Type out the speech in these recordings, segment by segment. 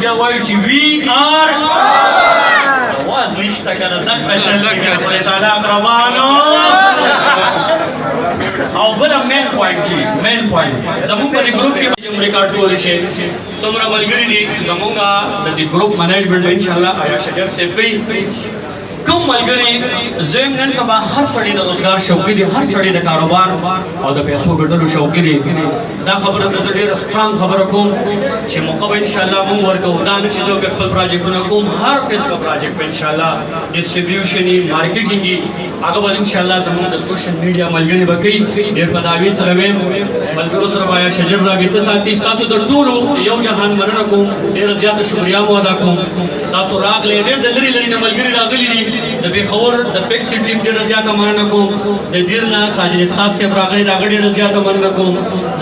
بیا وایو چې وی آر आवाज نشته کنه دغه چل کې خدای تعالی اقربانو او بل مین پوینټ چې مین پوینټ زموږ په ګروپ کې چې ریکارډ کول شي څومره ملګری دي زموږ د دې ګروپ مینجمنت ان شاء الله آیا شجر سے پی کوم ملګری زم نن سبا هر سړی د روزګار شوقي دي هر سړی د کاروبار او د پیسو ګټلو شوقي دي دا خبره د ډېر سترنګ خبره کوم چې موږ ان شاء الله موږ ورکو دا نه چې زه خپل پروجیکټونه کوم هر قسمه پروجیکټ ان شاء الله ډیسټریبیوشن مارکیټینګ هغه به ان شاء الله زموږ د سوشل میډیا ملګری به کوي ډېر په داوی سره ویم ملګرو سره باید شجر راګیته ساتي تاسو د ټولو یو جهان مننه کوم ډېر زیات شکریا مو ادا کوم تاسو راغلي ډېر د لري لري نه ملګری راغلي دي د پیښور د پیکس ټیم ډېر زیات مننه کوم د دیرنا ساجد احساس صاحب راغلي دا ډېر زیات مننه کوم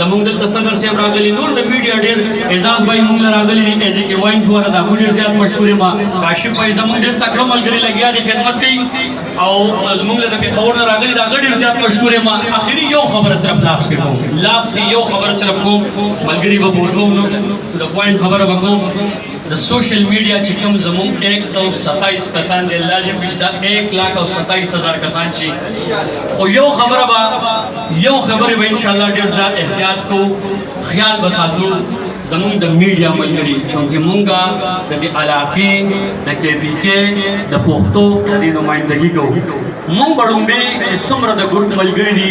زموږ دلته صدر صاحب راغلي نور د میډیا ډېر اعزاز بھائی موږ راغلي دي ایز کی واین فور دا ډېر زیات مشهور ما کاشف بھائی زموږ ډېر تکړه ملګری لګیا دي خدمت کوي او موږ د پیښور راغلي دا ډېر زیات مشهور ما اخري یو خبره صرف لاست کې کوم لاست یو خبره صرف کوم ملګری به بولو نو د پوینټ خبره وکوم د سوشل میډیا چې کوم زموږ 127 کسان دي الله دې پښدا 1,27,000 کسان شي خو یو خبره به ان شاء الله ډېر زیات احتیاط کو خیال وساتو زموږ د میډیا ملګری چې مونږه د دې علاقې د کې پی کې د پښتو د نمائندګي کوو مونږ بړومبي چې څومره د ګروپ ملګری دي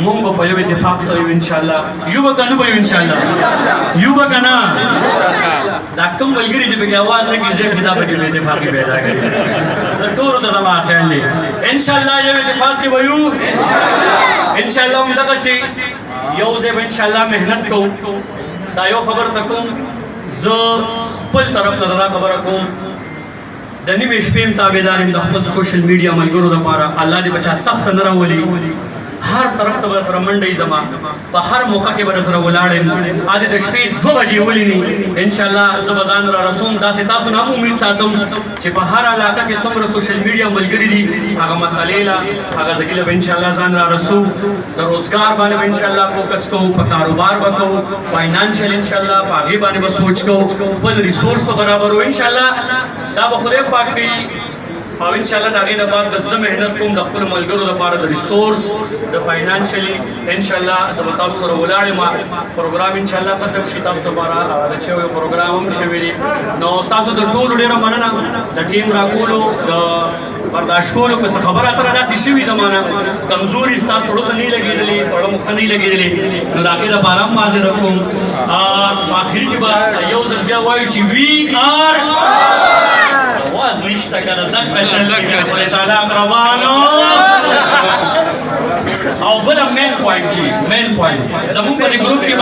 مونږ په یو اتفاق سره ان شاء الله یو به کنه به ان شاء الله یو به کنه دا کوم ملګری چې په आवाज نه کیږي خدا به دې اتفاقی پیدا کړي زه ټول ته زما خیال دی ان شاء الله یو اتفاق دی ویو ان شاء الله موږ دغه یو ځای ان شاء الله مهنت کوو دا یو خبر تکوم زه خپل طرف نه دا خبره کوم د نیمې شپې تابعدار یم د خپل سوشل میډیا ملګرو لپاره الله دې بچا سخت نه راولي هر طرف ته سره منډي زما په هر موقع کې به سره ولاړم اته د شپې 2 بجې ولینی ان شاء الله زبردان را رسوم داسې تاسو نه امید ساتم چې په هر علاقه کې څومره سوشل میډیا ملګری دي هغه مسالې لا هغه ځګله ان شاء الله ځان را رسو د روزګار باندې ان شاء الله فوکس کوو په کاروبار وکړو فاینانشل ان شاء الله په هغه باندې به سوچ کوو خپل ریسورس په برابر ان شاء الله دا به خدای پاک دی او ان شاء الله دا غي د بعد د زم مهنت کوم د خپل ملګرو لپاره د ریسورس د فاینانشلی ان شاء الله زه تاسو سره ولاړم پروګرام ان شاء الله ختم شي تاسو لپاره د چوي پروګرام هم شوی نو تاسو د ټولو ډیره مننه د ټیم راکولو د برداشت کولو که خبره تر داسې شوی زمانہ کمزوري تاسو ورته نه لګیدلې په مخ نه لګیدلې نو راکې د بارام مازه رقم اخري کې به یو ځل بیا وایو چې وی آر आवाज نشته کنه دغه چل کې خدای تعالی اقربانو او بل مین پوینټ زموږ په ګروپ کې